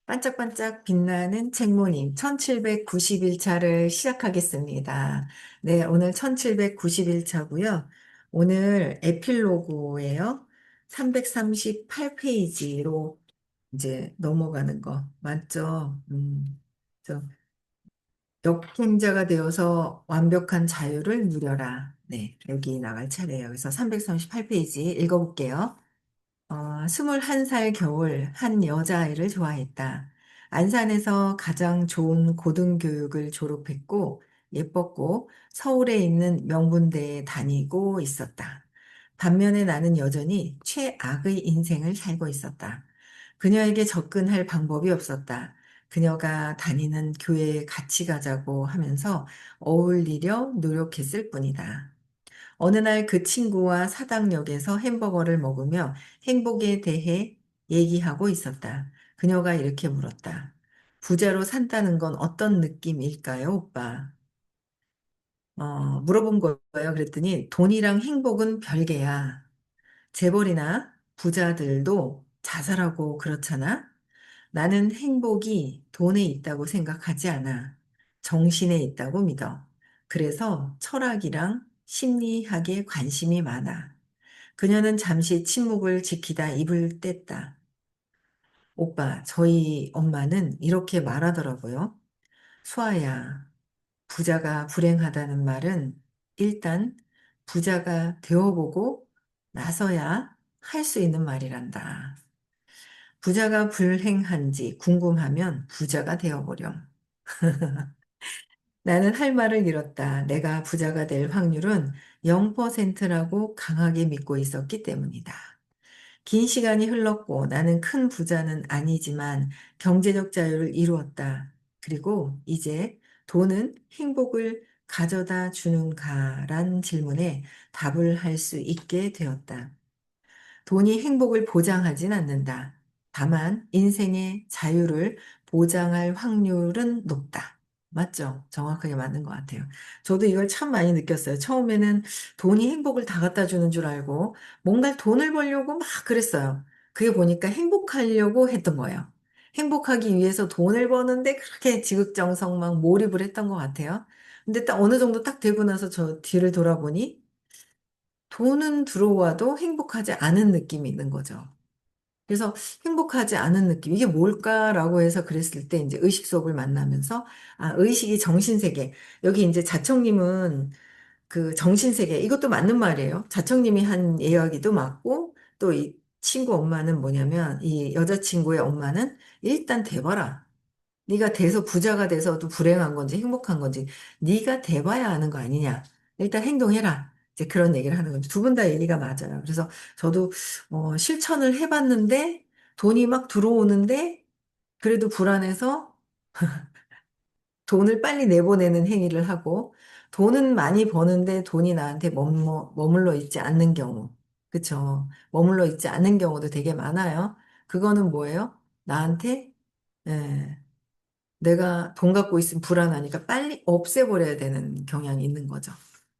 반짝반짝 빛나는 책모님 1791차를 시작하겠습니다. 네, 오늘 1791차고요. 오늘 에필로그예요. 338페이지로 이제 넘어가는 거 맞죠? 저 역행자가 되어서 완벽한 자유를 누려라. 네, 여기 나갈 차례예요. 그래서 338페이지 읽어볼게요. 21살 겨울 한 여자아이를 좋아했다. 안산에서 가장 좋은 고등교육을 졸업했고 예뻤고 서울에 있는 명문대에 다니고 있었다. 반면에 나는 여전히 최악의 인생을 살고 있었다. 그녀에게 접근할 방법이 없었다. 그녀가 다니는 교회에 같이 가자고 하면서 어울리려 노력했을 뿐이다. 어느 날 그 친구와 사당역에서 햄버거를 먹으며 행복에 대해 얘기하고 있었다. 그녀가 이렇게 물었다. 부자로 산다는 건 어떤 느낌일까요, 오빠? 물어본 거예요. 그랬더니 돈이랑 행복은 별개야. 재벌이나 부자들도 자살하고 그렇잖아. 나는 행복이 돈에 있다고 생각하지 않아. 정신에 있다고 믿어. 그래서 철학이랑 심리학에 관심이 많아. 그녀는 잠시 침묵을 지키다 입을 뗐다. 오빠, 저희 엄마는 이렇게 말하더라고요. 수아야, 부자가 불행하다는 말은 일단 부자가 되어보고 나서야 할 수 있는 말이란다. 부자가 불행한지 궁금하면 부자가 되어보렴. 나는 할 말을 잃었다. 내가 부자가 될 확률은 0%라고 강하게 믿고 있었기 때문이다. 긴 시간이 흘렀고 나는 큰 부자는 아니지만 경제적 자유를 이루었다. 그리고 이제 돈은 행복을 가져다 주는가란 질문에 답을 할 수 있게 되었다. 돈이 행복을 보장하진 않는다. 다만 인생의 자유를 보장할 확률은 높다. 맞죠? 정확하게 맞는 것 같아요. 저도 이걸 참 많이 느꼈어요. 처음에는 돈이 행복을 다 갖다 주는 줄 알고 뭔가 돈을 벌려고 막 그랬어요. 그게 보니까 행복하려고 했던 거예요. 행복하기 위해서 돈을 버는데 그렇게 지극정성 막 몰입을 했던 것 같아요. 근데 딱 어느 정도 딱 되고 나서 저 뒤를 돌아보니 돈은 들어와도 행복하지 않은 느낌이 있는 거죠. 그래서 행복하지 않은 느낌, 이게 뭘까라고 해서 그랬을 때 이제 의식 수업을 만나면서, 아, 의식이 정신세계. 여기 이제 자청님은 그 정신세계, 이것도 맞는 말이에요. 자청님이 한 이야기도 맞고, 또 이 친구 엄마는 뭐냐면, 이 여자친구의 엄마는 일단 돼봐라. 네가 돼서 부자가 돼서도 불행한 건지 행복한 건지 네가 돼봐야 아는 거 아니냐. 일단 행동해라. 이제 그런 얘기를 하는 거죠. 두 분 다 얘기가 맞아요. 그래서 저도 실천을 해봤는데 돈이 막 들어오는데 그래도 불안해서 돈을 빨리 내보내는 행위를 하고 돈은 많이 버는데 돈이 나한테 머물러 있지 않는 경우. 그쵸? 머물러 있지 않는 경우도 되게 많아요. 그거는 뭐예요? 나한테 예, 내가 돈 갖고 있으면 불안하니까 빨리 없애버려야 되는 경향이 있는 거죠.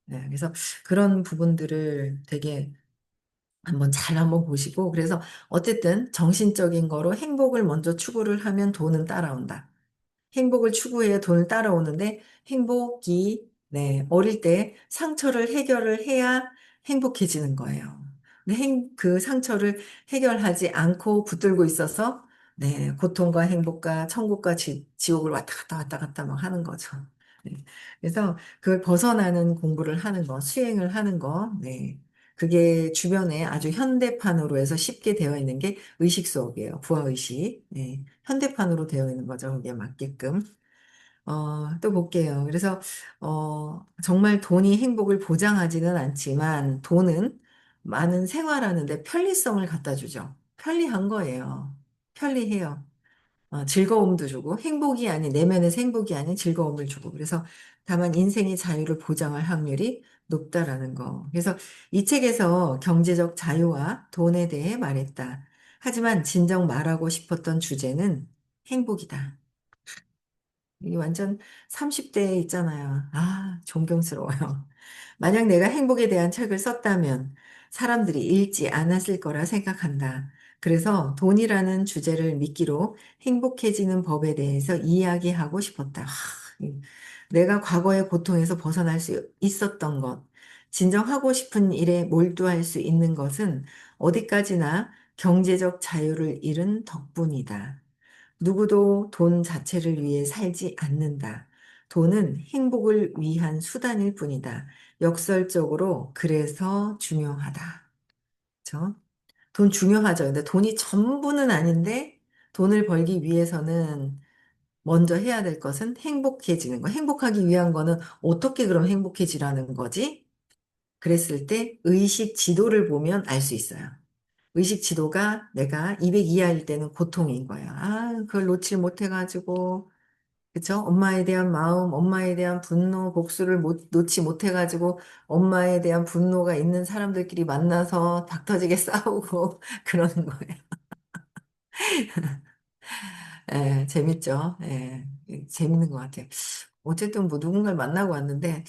네, 그래서 그런 부분들을 되게 한번 보시고, 그래서 어쨌든 정신적인 거로 행복을 먼저 추구를 하면 돈은 따라온다. 행복을 추구해야 돈을 따라오는데 행복이 네, 어릴 때 상처를 해결을 해야 행복해지는 거예요. 근데 그 상처를 해결하지 않고 붙들고 있어서 네, 고통과 행복과 천국과 지옥을 왔다 갔다 왔다 갔다 막 하는 거죠. 네. 그래서 그걸 벗어나는 공부를 하는 거, 수행을 하는 거, 네. 그게 주변에 아주 현대판으로 해서 쉽게 되어 있는 게 의식 수업이에요. 부하의식. 네. 현대판으로 되어 있는 거죠. 그게 맞게끔. 또 볼게요. 그래서, 정말 돈이 행복을 보장하지는 않지만 돈은 많은 생활하는데 편리성을 갖다 주죠. 편리한 거예요. 편리해요. 즐거움도 주고 행복이 아닌 내면에서 행복이 아닌 즐거움을 주고 그래서 다만 인생의 자유를 보장할 확률이 높다라는 거. 그래서 이 책에서 경제적 자유와 돈에 대해 말했다. 하지만 진정 말하고 싶었던 주제는 행복이다. 이게 완전 30대에 있잖아요. 아, 존경스러워요. 만약 내가 행복에 대한 책을 썼다면 사람들이 읽지 않았을 거라 생각한다. 그래서 돈이라는 주제를 미끼로 행복해지는 법에 대해서 이야기하고 싶었다. 내가 과거의 고통에서 벗어날 수 있었던 것, 진정하고 싶은 일에 몰두할 수 있는 것은 어디까지나 경제적 자유를 잃은 덕분이다. 누구도 돈 자체를 위해 살지 않는다. 돈은 행복을 위한 수단일 뿐이다. 역설적으로 그래서 중요하다. 그렇죠? 돈 중요하죠. 근데 돈이 전부는 아닌데 돈을 벌기 위해서는 먼저 해야 될 것은 행복해지는 거. 행복하기 위한 거는 어떻게 그럼 행복해지라는 거지? 그랬을 때 의식 지도를 보면 알 수 있어요. 의식 지도가 내가 200 이하일 때는 고통인 거예요. 아, 그걸 놓칠 못해가지고, 그쵸? 엄마에 대한 마음, 엄마에 대한 분노, 복수를 놓지 못해가지고, 엄마에 대한 분노가 있는 사람들끼리 만나서 닥 터지게 싸우고, 그러는 거예요. 예, 재밌죠? 예, 재밌는 것 같아요. 어쨌든 뭐 누군가를 만나고 왔는데,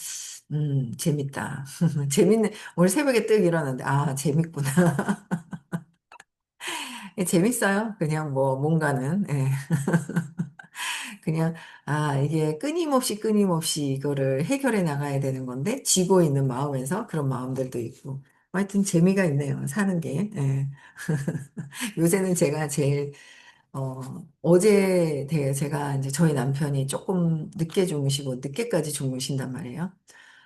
재밌다. 오늘 새벽에 뜨 일어났는데, 아, 재밌구나. 예, 재밌어요. 그냥 뭐, 뭔가는. 예. 그냥, 아, 이게 끊임없이 이거를 해결해 나가야 되는 건데, 쥐고 있는 마음에서 그런 마음들도 있고. 하여튼 재미가 있네요. 사는 게. 예. 요새는 제가 제일 제가 이제 저희 남편이 조금 늦게 주무시고 늦게까지 주무신단 말이에요.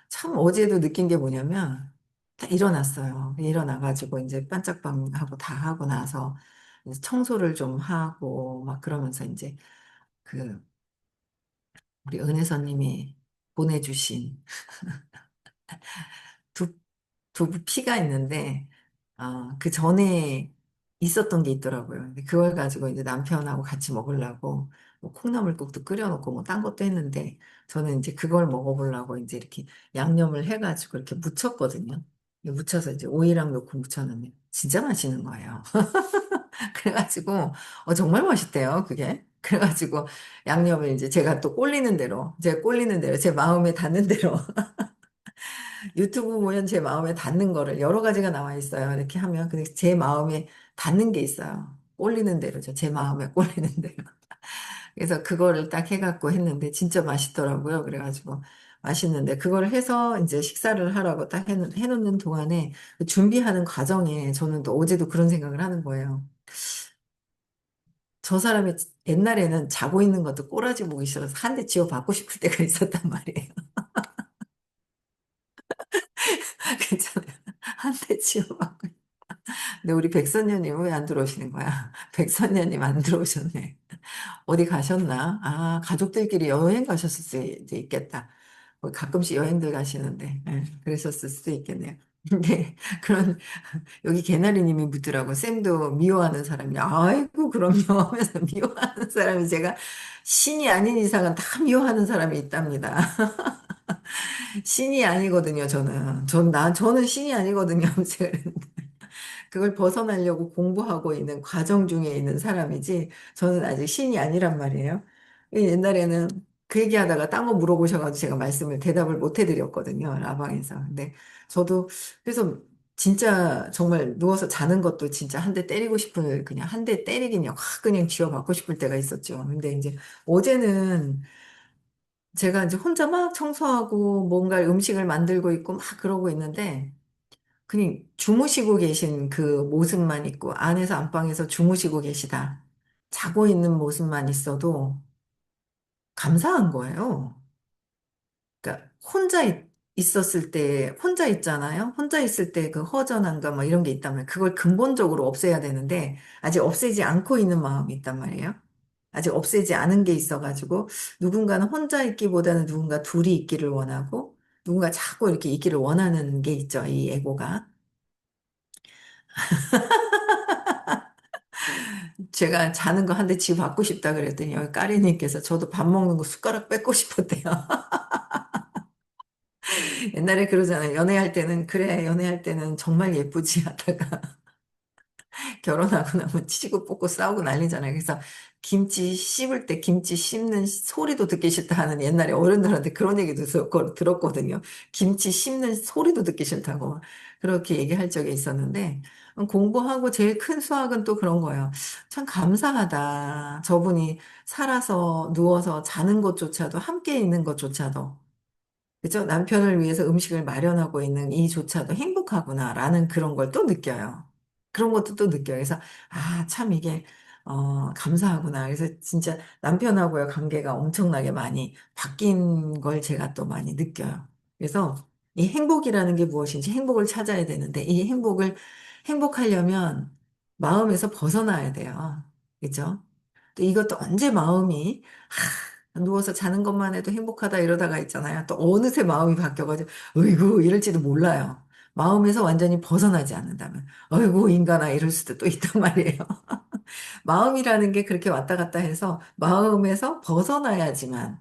참 어제도 느낀 게 뭐냐면 딱 일어났어요. 일어나가지고 이제 반짝반하고 다 하고 나서 이제 청소를 좀 하고 막 그러면서 이제 그 우리 은혜선님이 보내주신 두, 두부 피가 있는데 그 전에 있었던 게 있더라고요. 근데 그걸 가지고 이제 남편하고 같이 먹으려고 뭐 콩나물국도 끓여놓고 뭐 딴 것도 했는데 저는 이제 그걸 먹어보려고 이제 이렇게 양념을 해가지고 이렇게 무쳤거든요. 무쳐서 이제 오이랑 넣고 무쳤는데 진짜 맛있는 거예요. 그래가지고 정말 맛있대요, 그게. 그래가지고 양념을 이제 제가 또 꼴리는 대로 제 마음에 닿는 대로 유튜브 보면 제 마음에 닿는 거를 여러 가지가 나와 있어요. 이렇게 하면 근데 제 마음에 닿는 게 있어요. 꼴리는 대로죠. 제 마음에 꼴리는 대로. 그래서 그거를 딱 해갖고 했는데 진짜 맛있더라고요. 그래가지고 맛있는데 그걸 해서 이제 식사를 하라고 딱 해놓는 동안에 그 준비하는 과정에 저는 또 어제도 그런 생각을 하는 거예요. 저 사람이 옛날에는 자고 있는 것도 꼬라지 보기 싫어서 한 대 쥐어 받고 싶을 때가 있었단 말이에요. 괜찮아요. 한 대 쥐어 받고. 근데 우리 백선녀님 왜 안 들어오시는 거야? 백선녀님 안 들어오셨네. 어디 가셨나? 아, 가족들끼리 여행 가셨을 수도 있겠다. 뭐 가끔씩 여행들 가시는데, 예, 그러셨을 수도 있겠네요. 근데 그런 여기 개나리님이 묻더라고. 쌤도 미워하는 사람이 아이고 그럼요 하면서 미워하는 사람이 제가 신이 아닌 이상은 다 미워하는 사람이 있답니다. 신이 아니거든요, 저는. 저는 신이 아니거든요. 제가 그걸 벗어나려고 공부하고 있는 과정 중에 있는 사람이지, 저는 아직 신이 아니란 말이에요. 옛날에는 그 얘기하다가 딴 거 물어보셔가지고 제가 대답을 못 해드렸거든요, 라방에서. 근데 저도, 그래서 진짜 정말 누워서 자는 것도 진짜 한 대 때리고 그냥 한 대 때리긴 확 그냥 쥐어받고 싶을 때가 있었죠. 근데 이제 어제는 제가 이제 혼자 막 청소하고 뭔가 음식을 만들고 있고 막 그러고 있는데, 그냥 주무시고 계신 그 모습만 있고 안에서 안방에서 주무시고 계시다. 자고 있는 모습만 있어도 감사한 거예요. 그러니까 있었을 때 혼자 있잖아요. 혼자 있을 때 그 허전함과 뭐 이런 게 있다면 그걸 근본적으로 없애야 되는데 아직 없애지 않고 있는 마음이 있단 말이에요. 아직 없애지 않은 게 있어가지고 누군가는 혼자 있기보다는 누군가 둘이 있기를 원하고 누군가 자꾸 이렇게 있기를 원하는 게 있죠. 이 에고가. 제가 자는 거 한 대 쥐고 받고 싶다 그랬더니 여기 까리님께서 저도 밥 먹는 거 숟가락 뺏고 싶었대요. 옛날에 그러잖아요. 연애할 때는 정말 예쁘지 하다가 결혼하고 나면 치고 뽑고 싸우고 난리잖아요. 그래서 김치 씹을 때 김치 씹는 소리도 듣기 싫다 하는 옛날에 어른들한테 그런 얘기도 들었거든요. 김치 씹는 소리도 듣기 싫다고. 그렇게 얘기할 적이 있었는데, 공부하고 제일 큰 수학은 또 그런 거예요. 참 감사하다. 저분이 살아서 누워서 자는 것조차도, 함께 있는 것조차도, 그죠? 남편을 위해서 음식을 마련하고 있는 이조차도 행복하구나라는 그런 걸 또 느껴요. 그런 것도 또 느껴요. 그래서, 아, 참 이게, 감사하구나. 그래서 진짜 남편하고의 관계가 엄청나게 많이 바뀐 걸 제가 또 많이 느껴요. 그래서 이 행복이라는 게 무엇인지 행복을 찾아야 되는데, 이 행복하려면 마음에서 벗어나야 돼요. 그죠? 또 이것도 언제 마음이 누워서 자는 것만 해도 행복하다 이러다가 있잖아요. 또 어느새 마음이 바뀌어가지고, 어이구, 이럴지도 몰라요. 마음에서 완전히 벗어나지 않는다면, 어이구, 인간아, 이럴 수도 또 있단 말이에요. 마음이라는 게 그렇게 왔다 갔다 해서 마음에서 벗어나야지만,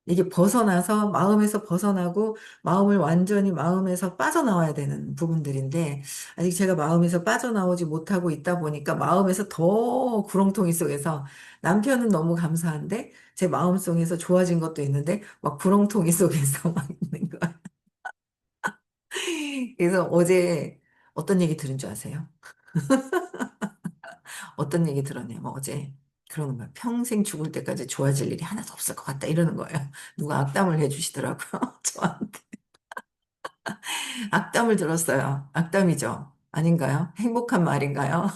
이게 벗어나서 마음에서 벗어나고 마음을 완전히 마음에서 빠져나와야 되는 부분들인데 아직 제가 마음에서 빠져나오지 못하고 있다 보니까 마음에서 더 구렁텅이 속에서 남편은 너무 감사한데 제 마음속에서 좋아진 것도 있는데 막 구렁텅이 속에서 막 있는 거야. 그래서 어제 어떤 얘기 들은 줄 아세요? 어떤 얘기 들었냐면 어제 그러는 거야. 평생 죽을 때까지 좋아질 일이 하나도 없을 것 같다 이러는 거예요. 누가 악담을 해주시더라고요. 저한테. 악담을 들었어요. 악담이죠. 아닌가요? 행복한 말인가요?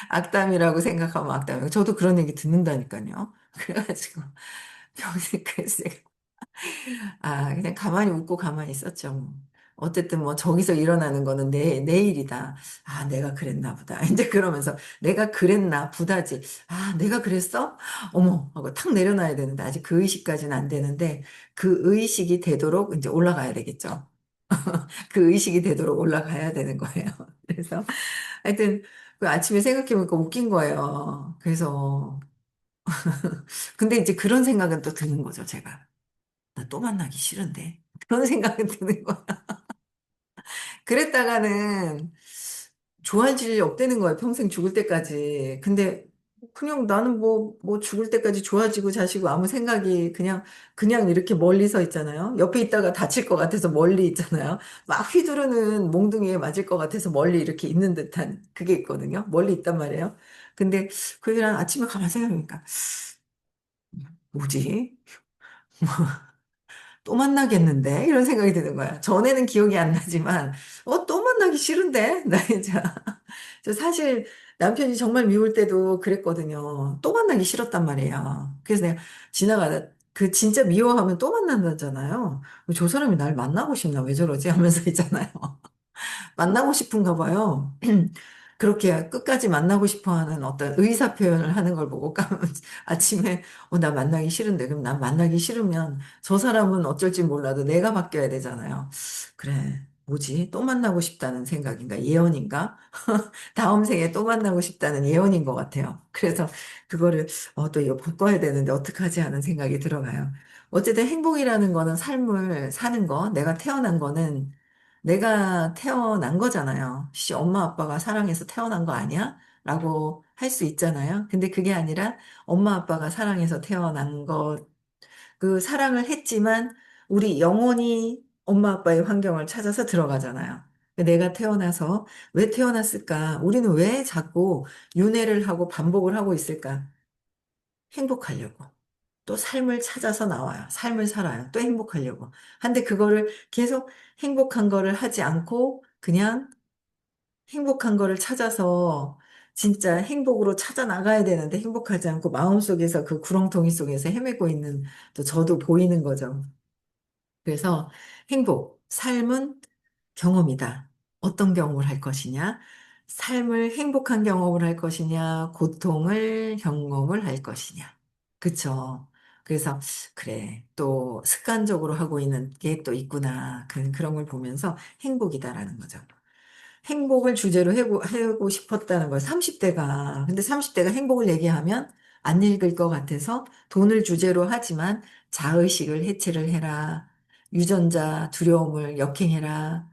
악담이라고 생각하면 악담이고. 저도 그런 얘기 듣는다니까요. 그래가지고 평생 그래서 그냥 가만히 웃고 가만히 있었죠. 뭐. 어쨌든 뭐 저기서 일어나는 거는 내일이다. 아, 내가 그랬나 보다. 이제 그러면서 내가 그랬나 보다지. 아, 내가 그랬어? 어머, 하고 탁 내려놔야 되는데 아직 그 의식까지는 안 되는데 그 의식이 되도록 이제 올라가야 되겠죠. 그 의식이 되도록 올라가야 되는 거예요. 그래서 하여튼 그 아침에 생각해보니까 웃긴 거예요. 그래서 근데 이제 그런 생각은 또 드는 거죠, 제가. 나 또 만나기 싫은데. 그런 생각은 드는 거야. 그랬다가는 좋아질 일이 없다는 거예요. 평생 죽을 때까지. 근데 그냥 나는 뭐 죽을 때까지 좋아지고 자시고 아무 생각이 그냥 이렇게 멀리 서 있잖아요. 옆에 있다가 다칠 것 같아서 멀리 있잖아요. 막 휘두르는 몽둥이에 맞을 것 같아서 멀리 이렇게 있는 듯한 그게 있거든요. 멀리 있단 말이에요. 근데 그냥 아침에 가만 생각해보니까 뭐지? 또 만나겠는데? 이런 생각이 드는 거야. 전에는 기억이 안 나지만, 또 만나기 싫은데? 나 이제, 저 사실 남편이 정말 미울 때도 그랬거든요. 또 만나기 싫었단 말이에요. 그래서 내가 지나가다, 그 진짜 미워하면 또 만난다잖아요. 저 사람이 날 만나고 싶나? 왜 저러지? 하면서 있잖아요. 만나고 싶은가 봐요. 그렇게 끝까지 만나고 싶어 하는 어떤 의사 표현을 하는 걸 보고 아침에 나 만나기 싫은데 그럼 난 만나기 싫으면 저 사람은 어쩔지 몰라도 내가 바뀌어야 되잖아요. 그래. 뭐지? 또 만나고 싶다는 생각인가? 예언인가? 다음 생에 또 만나고 싶다는 예언인 것 같아요. 그래서 그거를 또 이거 바꿔야 되는데 어떡하지 하는 생각이 들어가요. 어쨌든 행복이라는 거는 삶을 사는 거, 내가 태어난 거잖아요. 씨, 엄마 아빠가 사랑해서 태어난 거 아니야? 라고 할 수 있잖아요. 근데 그게 아니라 엄마 아빠가 사랑해서 태어난 것, 그 사랑을 했지만 우리 영원히 엄마 아빠의 환경을 찾아서 들어가잖아요. 내가 태어나서 왜 태어났을까? 우리는 왜 자꾸 윤회를 하고 반복을 하고 있을까? 행복하려고. 또 삶을 찾아서 나와요. 삶을 살아요. 또 행복하려고. 근데 그거를 계속 행복한 거를 하지 않고 그냥 행복한 거를 찾아서 진짜 행복으로 찾아 나가야 되는데 행복하지 않고 마음속에서 그 구렁텅이 속에서 헤매고 있는 또 저도 보이는 거죠. 그래서 행복, 삶은 경험이다. 어떤 경험을 할 것이냐? 삶을 행복한 경험을 할 것이냐? 고통을 경험을 할 것이냐? 그쵸? 그래서, 그래, 또 습관적으로 하고 있는 게 또 있구나. 그런 걸 보면서 행복이다라는 거죠. 행복을 주제로 하고 싶었다는 거예요. 30대가. 근데 30대가 행복을 얘기하면 안 읽을 것 같아서 돈을 주제로 하지만 자의식을 해체를 해라. 유전자 두려움을 역행해라.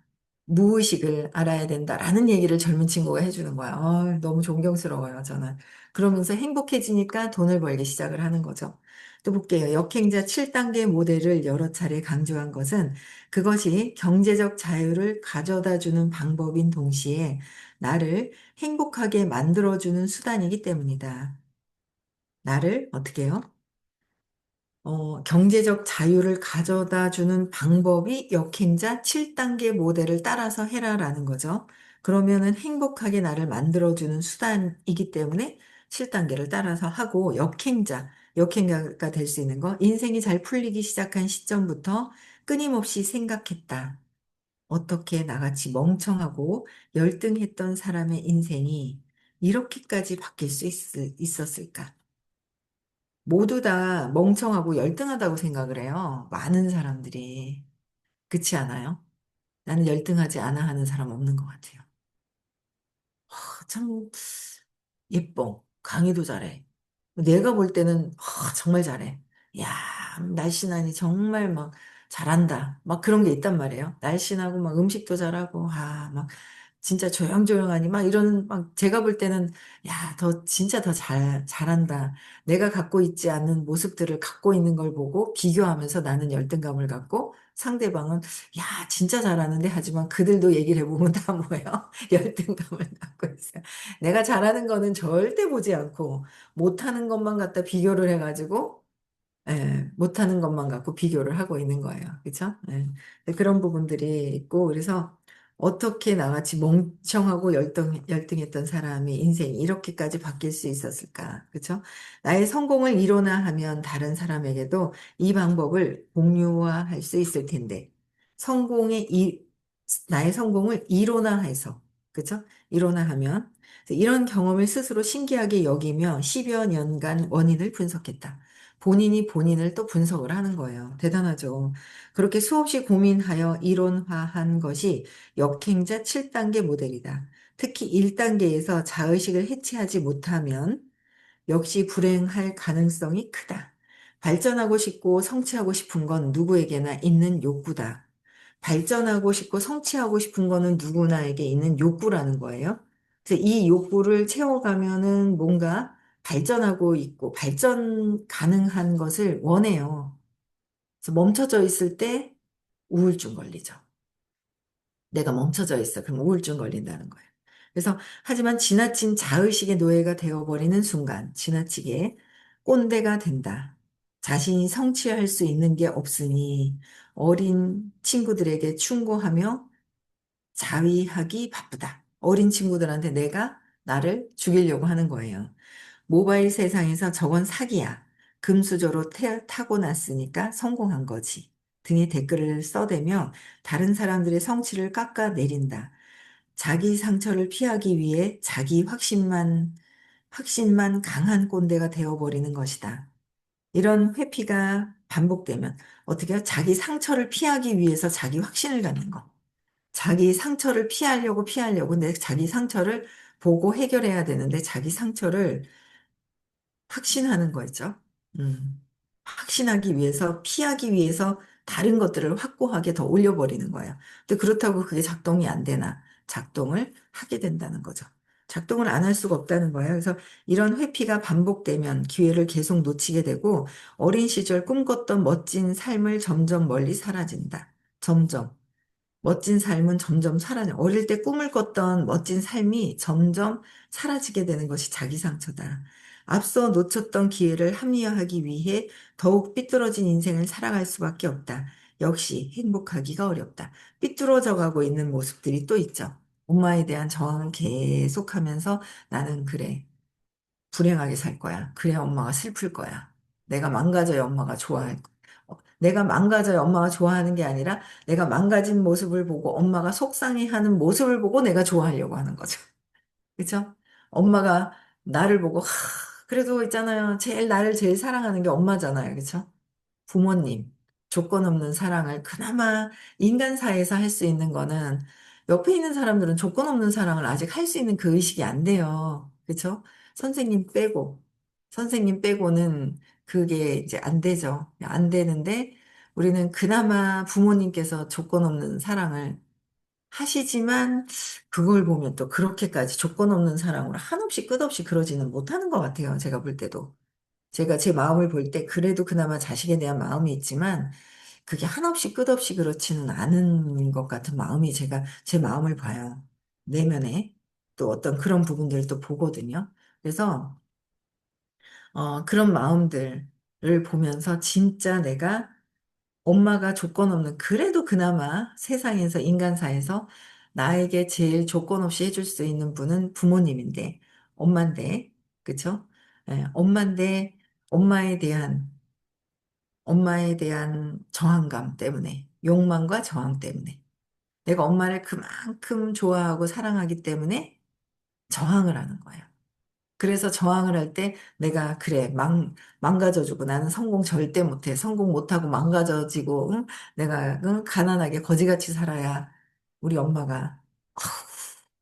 무의식을 알아야 된다라는 얘기를 젊은 친구가 해주는 거야. 너무 존경스러워요, 저는. 그러면서 행복해지니까 돈을 벌기 시작을 하는 거죠. 또 볼게요. 역행자 7단계 모델을 여러 차례 강조한 것은 그것이 경제적 자유를 가져다 주는 방법인 동시에 나를 행복하게 만들어주는 수단이기 때문이다. 나를 어떻게 해요? 경제적 자유를 가져다 주는 방법이 역행자 7단계 모델을 따라서 해라라는 거죠. 그러면은 행복하게 나를 만들어주는 수단이기 때문에 7단계를 따라서 하고 역행자가 될 수 있는 거, 인생이 잘 풀리기 시작한 시점부터 끊임없이 생각했다. 어떻게 나같이 멍청하고 열등했던 사람의 인생이 이렇게까지 바뀔 수 있었을까? 모두 다 멍청하고 열등하다고 생각을 해요. 많은 사람들이. 그렇지 않아요? 나는 열등하지 않아 하는 사람 없는 것 같아요. 참 예뻐. 강의도 잘해. 내가 볼 때는 정말 잘해. 야, 날씬하니 정말 막 잘한다. 막 그런 게 있단 말이에요. 날씬하고 막 음식도 잘하고 막 진짜 조용조용하니 막 이런 막 제가 볼 때는 야, 더 진짜 더 잘한다. 내가 갖고 있지 않는 모습들을 갖고 있는 걸 보고 비교하면서 나는 열등감을 갖고 상대방은 야, 진짜 잘하는데 하지만 그들도 얘기를 해보면 다 뭐예요? 열등감을 갖고 있어요. 내가 잘하는 거는 절대 보지 않고 못하는 것만 갖다 비교를 해가지고 못하는 것만 갖고 비교를 하고 있는 거예요. 그렇죠? 그런 부분들이 있고 그래서 어떻게 나같이 멍청하고 열등했던 사람의 인생이 이렇게까지 바뀔 수 있었을까? 그렇죠? 나의 성공을 이론화하면 다른 사람에게도 이 방법을 공유화할 수 있을 텐데 성공의 나의 성공을 이론화해서 그렇죠? 이론화하면 이런 경험을 스스로 신기하게 여기며 10여 년간 원인을 분석했다. 본인이 본인을 또 분석을 하는 거예요. 대단하죠. 그렇게 수없이 고민하여 이론화한 것이 역행자 7단계 모델이다. 특히 1단계에서 자의식을 해체하지 못하면 역시 불행할 가능성이 크다. 발전하고 싶고 성취하고 싶은 건 누구에게나 있는 욕구다. 발전하고 싶고 성취하고 싶은 거는 누구나에게 있는 욕구라는 거예요. 그래서 이 욕구를 채워가면은 뭔가 발전하고 있고 발전 가능한 것을 원해요. 그래서 멈춰져 있을 때 우울증 걸리죠. 내가 멈춰져 있어. 그럼 우울증 걸린다는 거예요. 그래서 하지만 지나친 자의식의 노예가 되어버리는 순간 지나치게 꼰대가 된다. 자신이 성취할 수 있는 게 없으니 어린 친구들에게 충고하며 자위하기 바쁘다. 어린 친구들한테 내가 나를 죽이려고 하는 거예요. 모바일 세상에서 저건 사기야. 금수저로 타고났으니까 성공한 거지. 등의 댓글을 써대며 다른 사람들의 성취를 깎아내린다. 자기 상처를 피하기 위해 자기 확신만 강한 꼰대가 되어버리는 것이다. 이런 회피가 반복되면 어떻게 해요? 자기 상처를 피하기 위해서 자기 확신을 갖는 거. 자기 상처를 피하려고 근데 자기 상처를 보고 해결해야 되는데 자기 상처를 확신하는 거죠. 음. 확신하기 위해서, 피하기 위해서 다른 것들을 확고하게 더 올려버리는 거예요. 근데 그렇다고 그게 작동이 안 되나? 작동을 하게 된다는 거죠. 작동을 안 할 수가 없다는 거예요. 그래서 이런 회피가 반복되면 기회를 계속 놓치게 되고 어린 시절 꿈꿨던 멋진 삶을 점점 멀리 사라진다. 점점. 멋진 삶은 점점 사라져. 어릴 때 꿈을 꿨던 멋진 삶이 점점 사라지게 되는 것이 자기 상처다. 앞서 놓쳤던 기회를 합리화하기 위해 더욱 삐뚤어진 인생을 살아갈 수밖에 없다. 역시 행복하기가 어렵다. 삐뚤어져 가고 있는 모습들이 또 있죠. 엄마에 대한 저항을 계속하면서 나는 그래. 불행하게 살 거야. 그래 엄마가 슬플 거야. 내가 망가져야 엄마가 좋아할 거야. 내가 망가져야 엄마가 좋아하는 게 아니라 내가 망가진 모습을 보고 엄마가 속상해하는 모습을 보고 내가 좋아하려고 하는 거죠. 그렇죠? 엄마가 나를 보고 그래도 있잖아요. 나를 제일 사랑하는 게 엄마잖아요. 그렇죠? 부모님, 조건 없는 사랑을 그나마 인간사에서 할 수 있는 거는 옆에 있는 사람들은 조건 없는 사랑을 아직 할 수 있는 그 의식이 안 돼요. 그쵸? 선생님 빼고, 선생님 빼고는 그게 이제 안 되죠. 안 되는데 우리는 그나마 부모님께서 조건 없는 사랑을 하시지만 그걸 보면 또 그렇게까지 조건 없는 사랑으로 한없이 끝없이 그러지는 못하는 것 같아요. 제가 볼 때도. 제가 제 마음을 볼 때 그래도 그나마 자식에 대한 마음이 있지만 그게 한없이 끝없이 그렇지는 않은 것 같은 마음이 제가 제 마음을 봐요. 내면에 또 어떤 그런 부분들을 또 보거든요. 그래서 그런 마음들을 보면서 진짜 내가 엄마가 조건 없는 그래도 그나마 세상에서 인간사에서 나에게 제일 조건 없이 해줄 수 있는 분은 부모님인데 엄마인데 그쵸? 예, 엄마인데 엄마에 대한 엄마에 대한 저항감 때문에 욕망과 저항 때문에 내가 엄마를 그만큼 좋아하고 사랑하기 때문에 저항을 하는 거예요. 그래서 저항을 할 때 내가 그래 망가져주고 나는 성공 절대 못해 성공 못하고 망가져지고 응? 내가 응? 가난하게 거지같이 살아야 우리 엄마가 아우,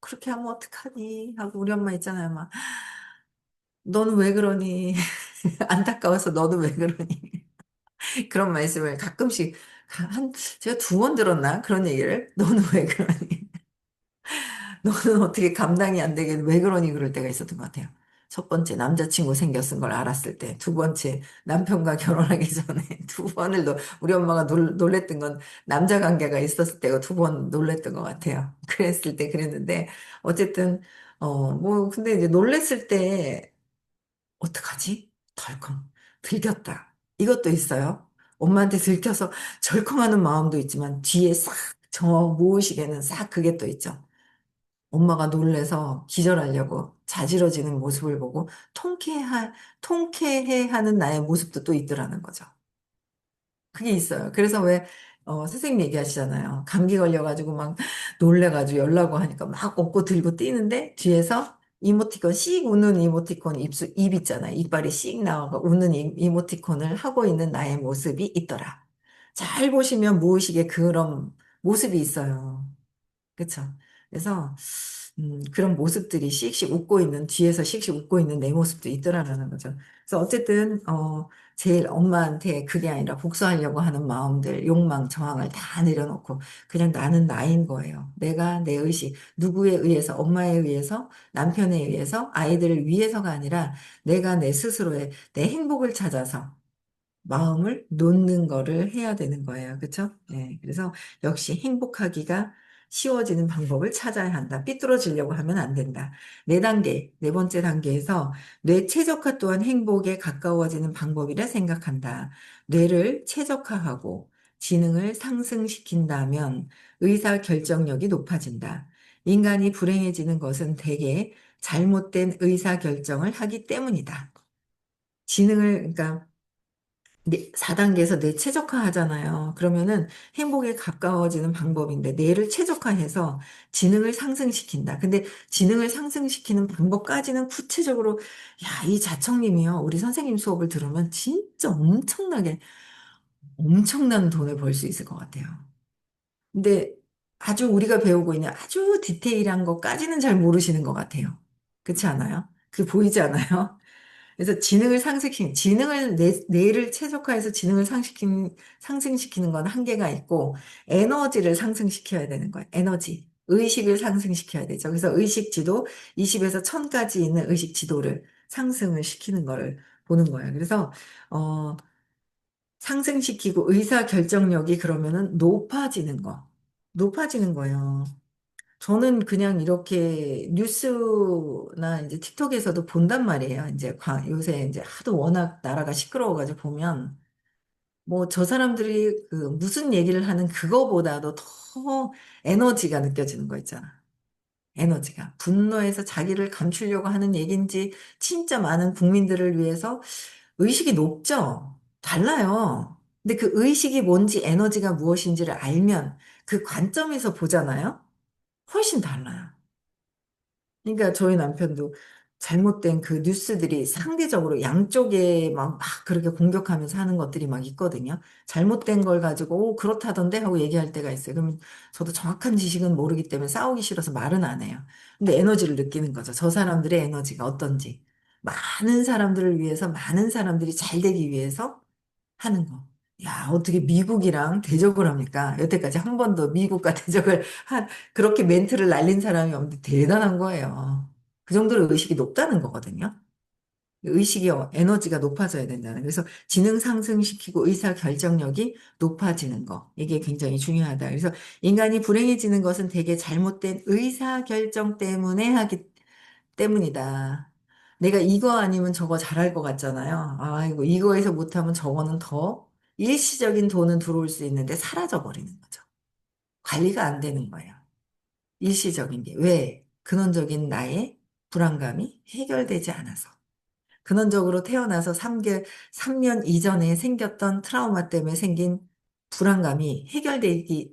그렇게 하면 어떡하니 하고 우리 엄마 있잖아요 막 너는 왜 그러니 안타까워서 너는 왜 그러니 그런 말씀을 가끔씩 제가 2번 들었나 그런 얘기를 너는 왜 그러니 너는 어떻게 감당이 안 되게 왜 그러니 그럴 때가 있었던 것 같아요. 첫 번째 남자친구 생겼은 걸 알았을 때, 두 번째 남편과 결혼하기 전에 2번을 우리 엄마가 놀랬던 건 남자 관계가 있었을 때가 2번 놀랬던 것 같아요. 그랬을 때 그랬는데 어쨌든 뭐 근데 이제 놀랬을 때 어떡하지? 덜컹 들켰다. 이것도 있어요. 엄마한테 들켜서 절컹하는 마음도 있지만 뒤에 싹 저 무의식에는 싹 그게 또 있죠. 엄마가 놀래서 기절하려고 자지러지는 모습을 보고 통쾌해하는 나의 모습도 또 있더라는 거죠. 그게 있어요. 그래서 왜 선생님 얘기하시잖아요. 감기 걸려가지고 막 놀래가지고 열라고 하니까 막 업고 들고 뛰는데 뒤에서 이모티콘 씩 웃는 이모티콘 입 있잖아요. 이빨이 씩 나와가 웃는 이모티콘을 하고 있는 나의 모습이 있더라. 잘 보시면 무의식에 그런 모습이 있어요. 그쵸? 그래서 그런 모습들이 씩씩 웃고 있는 뒤에서 씩씩 웃고 있는 내 모습도 있더라라는 거죠. 그래서 어쨌든 제일 엄마한테 그게 아니라 복수하려고 하는 마음들, 욕망, 저항을 다 내려놓고 그냥 나는 나인 거예요. 내가 내 의식, 누구에 의해서, 엄마에 의해서, 남편에 의해서, 아이들을 위해서가 아니라 내가 내 스스로의 내 행복을 찾아서 마음을 놓는 거를 해야 되는 거예요. 그렇죠? 네. 그래서 역시 행복하기가 쉬워지는 방법을 찾아야 한다. 삐뚤어지려고 하면 안 된다. 네 번째 단계에서 뇌 최적화 또한 행복에 가까워지는 방법이라 생각한다. 뇌를 최적화하고 지능을 상승시킨다면 의사 결정력이 높아진다. 인간이 불행해지는 것은 대개 잘못된 의사 결정을 하기 때문이다. 그러니까 4단계에서 뇌 최적화 하잖아요. 그러면은 행복에 가까워지는 방법인데 뇌를 최적화해서 지능을 상승시킨다. 근데 지능을 상승시키는 방법까지는 구체적으로 야, 이 자청님이요. 우리 선생님 수업을 들으면 진짜 엄청난 돈을 벌 수 있을 것 같아요. 근데 아주 우리가 배우고 있는 아주 디테일한 것까지는 잘 모르시는 것 같아요. 그렇지 않아요? 그 보이지 않아요? 그래서 지능을, 뇌를 최적화해서 지능을 상승시키는 건 한계가 있고, 에너지를 상승시켜야 되는 거예요. 에너지. 의식을 상승시켜야 되죠. 그래서 의식 지도, 20에서 1000까지 있는 의식 지도를 상승을 시키는 거를 보는 거예요. 그래서, 어, 상승시키고 의사 결정력이 그러면은 높아지는 거예요. 저는 그냥 이렇게 뉴스나 이제 틱톡에서도 본단 말이에요. 이제 요새 이제 하도 워낙 나라가 시끄러워가지고 보면 뭐 저 사람들이 그 무슨 얘기를 하는 그거보다도 더 에너지가 느껴지는 거 있잖아. 에너지가. 분노해서 자기를 감추려고 하는 얘기인지 진짜 많은 국민들을 위해서 의식이 높죠? 달라요. 근데 그 의식이 뭔지 에너지가 무엇인지를 알면 그 관점에서 보잖아요? 훨씬 달라요. 그러니까 저희 남편도 잘못된 그 뉴스들이 상대적으로 양쪽에 막 그렇게 공격하면서 하는 것들이 막 있거든요. 잘못된 걸 가지고 오, 그렇다던데 하고 얘기할 때가 있어요. 그러면 저도 정확한 지식은 모르기 때문에 싸우기 싫어서 말은 안 해요. 근데 에너지를 느끼는 거죠. 저 사람들의 에너지가 어떤지. 많은 사람들을 위해서 많은 사람들이 잘 되기 위해서 하는 거. 야, 어떻게 미국이랑 대적을 합니까? 여태까지 한 번도 미국과 대적을 그렇게 멘트를 날린 사람이 없는데 대단한 거예요. 그 정도로 의식이 높다는 거거든요. 의식이 에너지가 높아져야 된다는. 그래서 지능 상승시키고 의사 결정력이 높아지는 거. 이게 굉장히 중요하다. 그래서 인간이 불행해지는 것은 대개 잘못된 의사 결정 때문에 하기 때문이다. 내가 이거 아니면 저거 잘할 것 같잖아요. 아이고, 이거에서 못하면 저거는 더 일시적인 돈은 들어올 수 있는데 사라져 버리는 거죠. 관리가 안 되는 거예요. 일시적인 게. 왜? 근원적인 나의 불안감이 해결되지 않아서. 근원적으로 태어나서 3년 이전에 생겼던 트라우마 때문에 생긴 불안감이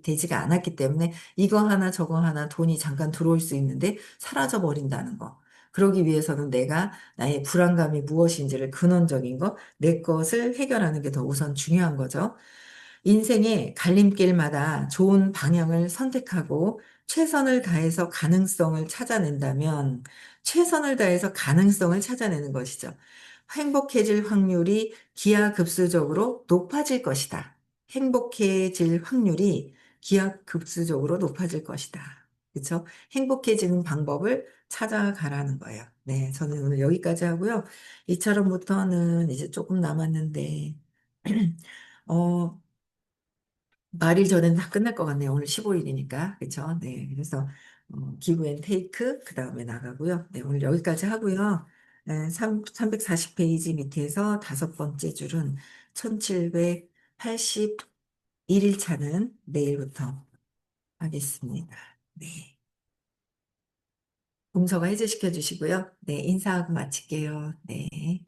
되지가 않았기 때문에 이거 하나 저거 하나 돈이 잠깐 들어올 수 있는데 사라져 버린다는 거. 그러기 위해서는 내가 나의 불안감이 무엇인지를 근원적인 거, 내 것을 해결하는 게 더 우선 중요한 거죠. 인생의 갈림길마다 좋은 방향을 선택하고 최선을 다해서 가능성을 찾아낸다면 최선을 다해서 가능성을 찾아내는 것이죠. 행복해질 확률이 기하급수적으로 높아질 것이다. 행복해질 확률이 기하급수적으로 높아질 것이다. 그렇죠? 행복해지는 방법을 찾아가라는 거예요. 네, 저는 오늘 여기까지 하고요. 이차로부터는 이제 조금 남았는데 어, 말일 전에는 다 끝날 것 같네요. 오늘 15일이니까. 그쵸? 네. 그래서, 기브 앤 테이크, 그 다음에 나가고요. 네. 오늘 여기까지 하고요. 네, 340페이지 밑에서 다섯 번째 줄은 1781일 차는 내일부터 하겠습니다. 네. 동서가 해제시켜 주시고요. 네. 인사하고 마칠게요. 네.